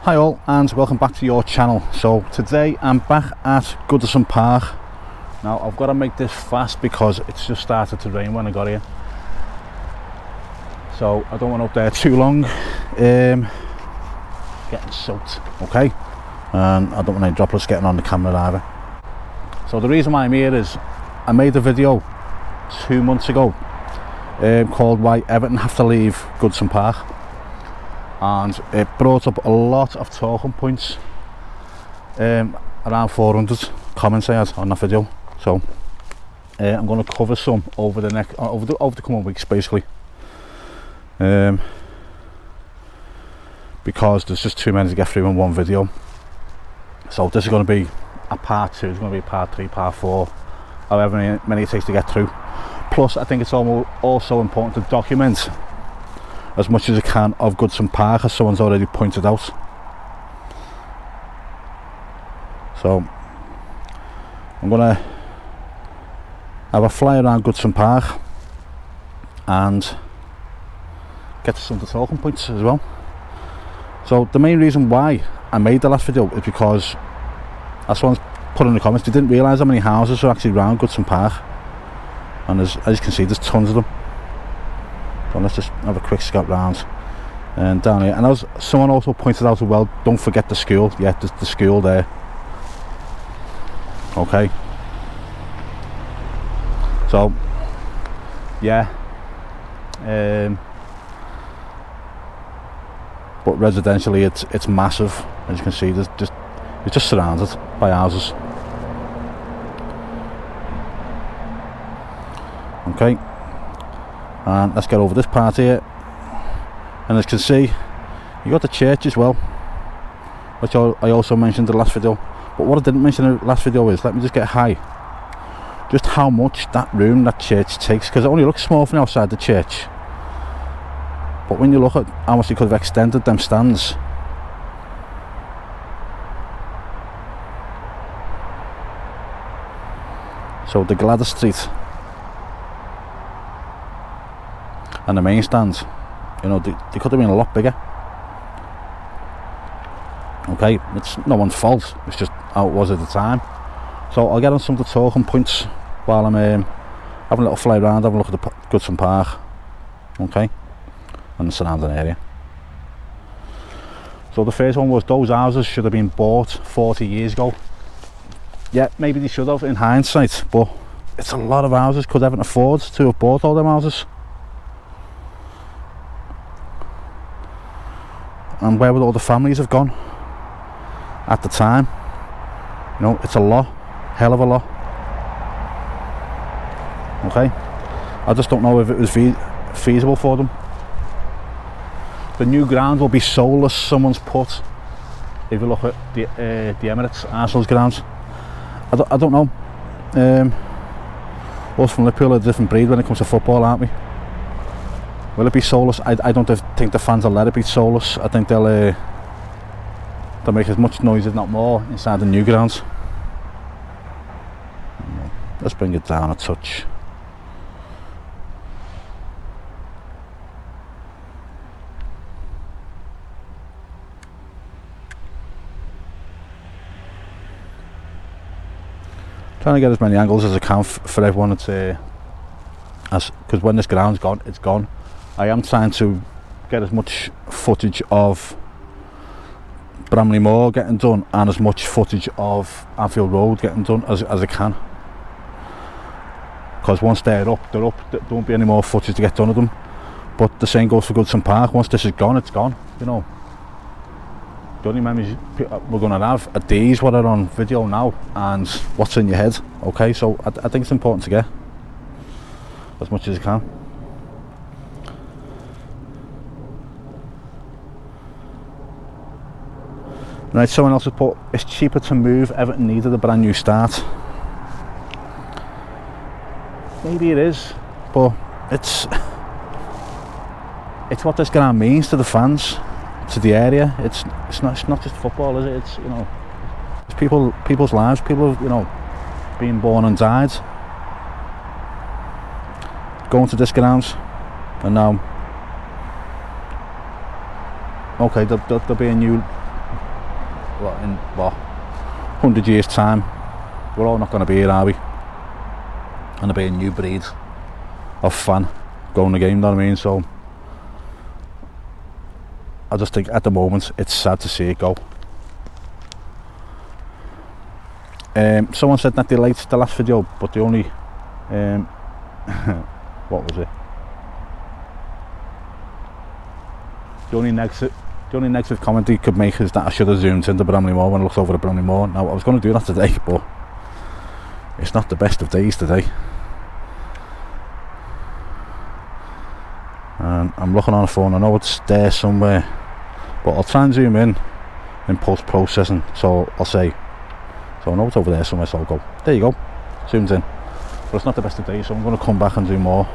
Hi all and welcome back to your channel. So today I'm back at Goodison Park. Now I've got to make this fast because it's just started to rain when I got here, so I don't want up there too long getting soaked, okay, and I don't want any droplets getting on the camera either. So the reason why I'm here is I made a video 2 months ago called Why Everton Have to Leave Goodison Park, and it brought up a lot of talking points. Around 400 comments I had on that video, so I'm going to cover some over the coming weeks, basically, because there's just too many to get through in one video. So this is going to be a part 2, it's going to be part 3, part 4, however many it takes to get through. Plus I think it's also important to document as much as I can of Goodison Park, as someone's already pointed out. So I'm gonna have a fly around Goodison Park and get to some of the talking points as well. So the main reason why I made the last video is because, as someone's put in the comments, they didn't realise how many houses are actually around Goodison Park, and as you can see, there's tons of them. So let's just have a quick scout round and down here. And as someone also pointed out as well, don't forget the school. Yeah, there's the school there. Okay. So yeah, but residentially it's massive. As you can see, it's just surrounded by houses. Okay. And let's get over this part here, and as you can see, you got the church as well, which I also mentioned in the last video. But what I didn't mention in the last video is, let me just get high, just how much that church takes, because it only looks small from outside the church, but when you look at how much they could have extended them stands, so the Gladys Street and the main stand, you know, they could have been a lot bigger. Okay, it's no one's fault, it's just how it was at the time. So I'll get on some of the talking points while I'm having a little fly around, having a look at the Goodison Park, okay, and the surrounding area. So the first one was, those houses should have been bought 40 years ago. Yeah, maybe they should have in hindsight, but it's a lot of houses. Could Everton afford to have bought all them houses? And where would all the families have gone at the time? You know, it's a lot, hell of a lot. Okay, I just don't know if it was feasible for them. The new ground will be soulless, someone's put. If you look at the Emirates, Arsenal's grounds, I don't know. Us from Liverpool are a different breed when it comes to football, aren't we? Will it be soulless? I don't think the fans will let it be soulless. I think they'll make as much noise, if not more, inside the new grounds. Let's bring it down a touch. Trying to get as many angles as I can for everyone. It's because when this ground's gone, it's gone. I am trying to get as much footage of Bramley Moor getting done and as much footage of Anfield Road getting done as I can, because once they're up, there won't be any more footage to get done of them. But the same goes for Goodison Park. Once this is gone, it's gone, you know. The only memories we're going to have are these, what are on video now, and what's in your head. Okay, so I think it's important to get as much as you can. Right, someone else has put, it's cheaper to move, Everton needed a brand new start. Maybe it is, but it's what this ground means to the fans, to the area. It's not just football, is it? It's, you know, it's people's lives, people, you know, being born and died, going to this grounds, and now, okay, there'll be a new in what 100 years time, we're all not going to be here, are we? And there'll be a new breed of fan going the game, you know what I mean? So I just think at the moment it's sad to see it go. Someone said that they liked the last video, but the only what was it? The only negative comment he could make is that I should have zoomed into Bramley Moor when I looked over at Bramley Moor. Now I was going to do that today, but it's not the best of days today. And I'm looking on the phone, I know it's there somewhere, but I'll try and zoom in post-processing, so I'll say, so I know it's over there somewhere, so I'll go, there you go, zoomed in. But it's not the best of days, so I'm going to come back and do more.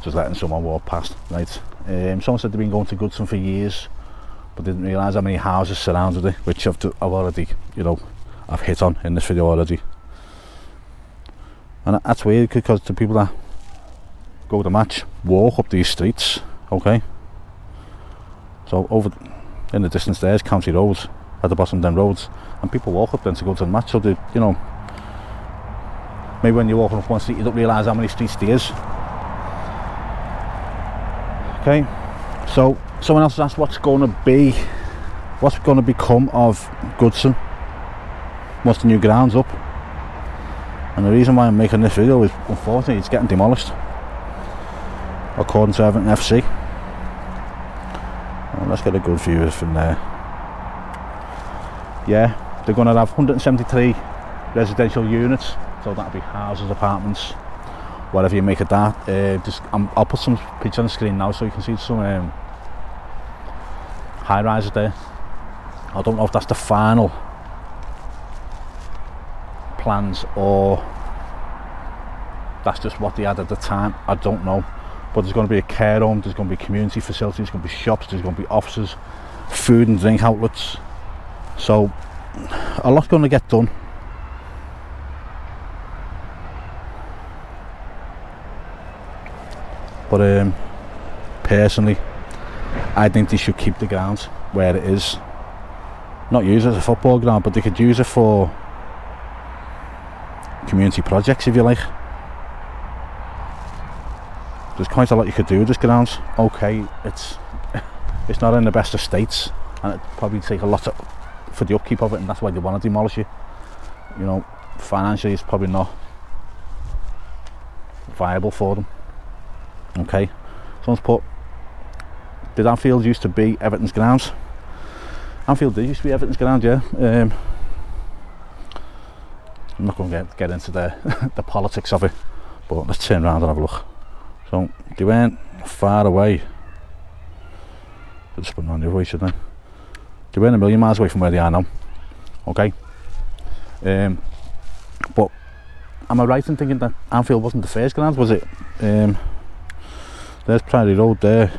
Just letting someone walk past, right? Someone said they've been going to Goodison for years, but didn't realise how many houses surrounded it, which I've already, I've hit on in this video already. And that's weird, because the people that go to the match walk up these streets, okay? So over in the distance there's county roads, at the bottom of them roads, and people walk up them to go to the match, so they, maybe when you're walking up one street you don't realise how many streets there is. Okay, so someone else has asked what's going to become of Goodison once the new ground's up, and the reason why I'm making this video is unfortunately it's getting demolished according to Everton FC. Well, let's get a good view from there. Yeah, they're going to have 173 residential units, so that'll be houses, apartments, whatever you make of that. I'll put some pictures on the screen now so you can see some high rises there. I don't know if that's the final plans or that's just what they had at the time, I don't know. But there's going to be a care home, there's going to be community facilities, there's going to be shops, there's going to be offices, food and drink outlets. So a lot's going to get done. But personally, I think they should keep the ground where it is. Not use it as a football ground, but they could use it for community projects, if you like. There's quite a lot you could do with this ground. Okay, it's not in the best of states, and it'd probably take a lot for the upkeep of it, and that's why they want to demolish it. Financially it's probably not viable for them. Okay, someone's put, did Anfield used to be Everton's grounds? Anfield did used to be Everton's ground, yeah. I'm not going to get into the politics of it, but let's turn around and have a look. So they weren't far away. I'll just put them on the other way, shouldn't I? They weren't a million miles away from where they are now. Okay. But am I right in thinking that Anfield wasn't the first ground, was it? There's Priory Road there.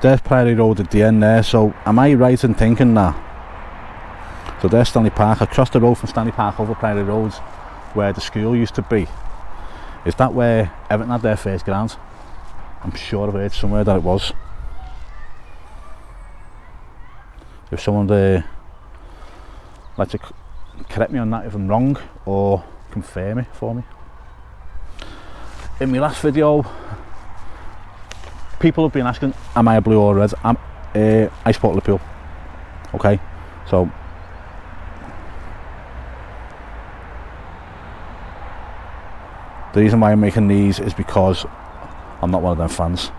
There's Priory Road at the end there. So am I right in thinking that? So there's Stanley Park, across the road from Stanley Park over Priory Road, where the school used to be. Is that where Everton had their first ground? I'm sure I've heard somewhere that it was. If someone there like to correct me on that if I'm wrong, or confirm it for me. In my last video, people have been asking, am I a blue or red? I support Liverpool. Okay, so the reason why I'm making these is because I'm not one of them fans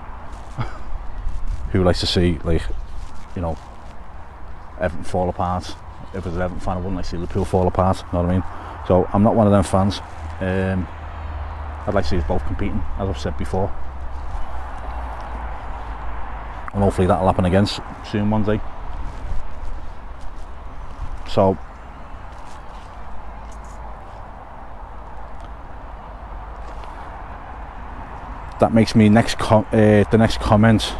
who likes to see, like, Everton fall apart. If I was an Everton fan, I wouldn't like to see Liverpool fall apart, you know what I mean? So I'm not one of them fans. I'd like to see us both competing, as I've said before. And hopefully that'll happen again soon one day. So that makes me the next comment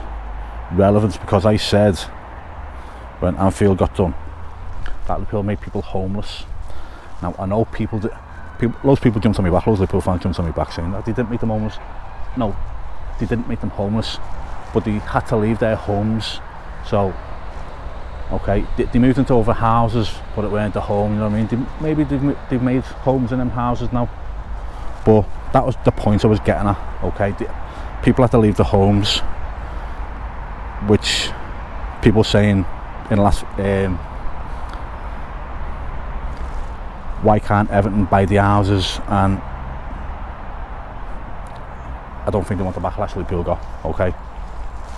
relevant, because I said when Anfield got done that Liverpool made people homeless. Now I know people loads of people jumped on me back, loads of Liverpool fans jumped on me back saying that they didn't make them homeless. No, they didn't make them homeless, but they had to leave their homes. So, okay, they moved into other houses, but it weren't the home, you know what I mean? Maybe they've made homes in them houses now, but that was the point I was getting at, okay? People had to leave the homes, which people saying in the last, why can't Everton buy the houses? And I don't think they want the backlash Liverpool got, okay?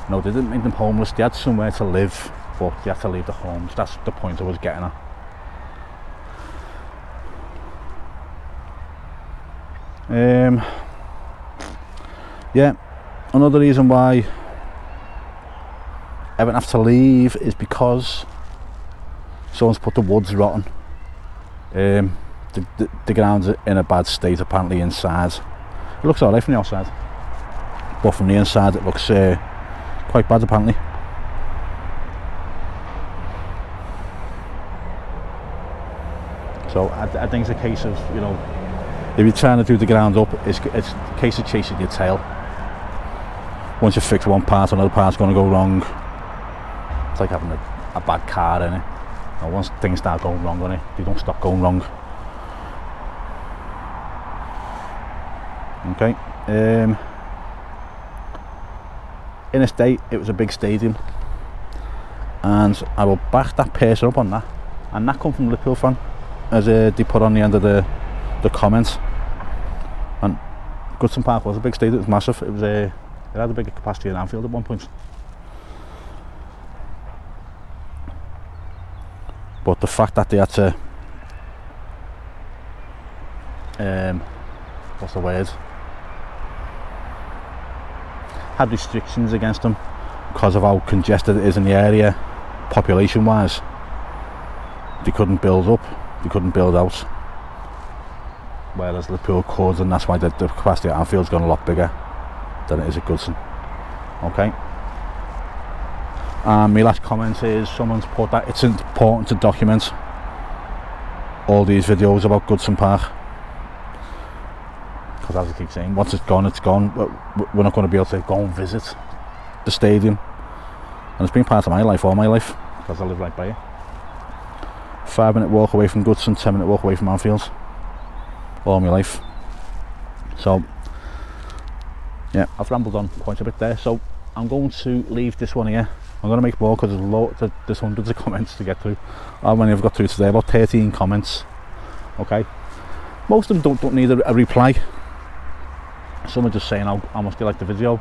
No, they didn't make them homeless, they had somewhere to live, but they had to leave the homes. That's the point I was getting at. Yeah, another reason why Everton have to leave is because someone's put the woods rotten. The ground's in a bad state apparently inside. It looks alright from the outside, but from the inside it looks quite bad apparently. So I think it's a case of, you know, if you're trying to do the ground up, it's a case of chasing your tail. Once you fix one part, another part's going to go wrong. It's like having a bad car, innit? And once things start going wrong on it, they don't stop going wrong. Okay. In a state, it was a big stadium, and I will back that person up on that. And that come from a Liverpool fan, as they put on the end of the comments. And Goodison Park was a big stadium, it was massive. It had a bigger capacity than Anfield at one point. But the fact that they had to, what's the word? Had restrictions against them because of how congested it is in the area, population wise. They couldn't build up, they couldn't build out. Whereas Liverpool could, and that's why the capacity at Anfield's gone a lot bigger than it is at Goodison. Okay. And my last comment is someone's put that it's important to document all these videos about Goodison Park, because as I keep saying, once it's gone, it's gone. We're not going to be able to go and visit the stadium, and it's been part of my life all my life because I live right by it. 5-minute walk away from Goodison, 10-minute walk away from Anfield, all my life. So yeah, I've rambled on quite a bit there, so I'm going to leave this one here. I'm going to make more because there's hundreds of comments to get through. How many I've got through today? About 13 comments. Okay, most of them don't need a reply. Some are just saying how much they like the video.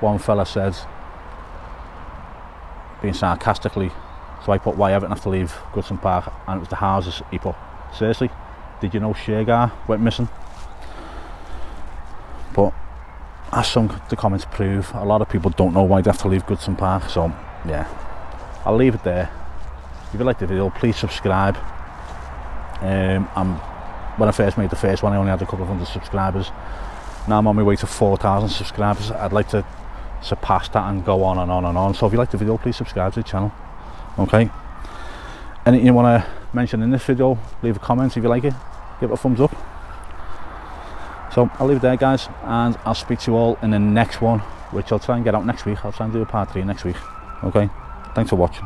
One fella said, being sarcastically, so I put why Everton have to leave Goodison Park, and it was the houses. He put, seriously, did you know Shergar went missing? But as the comments prove, a lot of people don't know why they have to leave Goodison Park. So yeah, I'll leave it there. If you like the video, please subscribe. When I first made the first one, I only had a couple of hundred subscribers. Now I'm on my way to 4,000 subscribers. I'd like to surpass that and go on and on and on. So if you like the video, please subscribe to the channel. Okay, anything you want to mention in this video, leave a comment. If you like it, give it a thumbs up. So I'll leave it there, guys, and I'll speak to you all in the next one, which I'll try and get out next week. I'll try and do a part 3 next week. Okay, thanks for watching.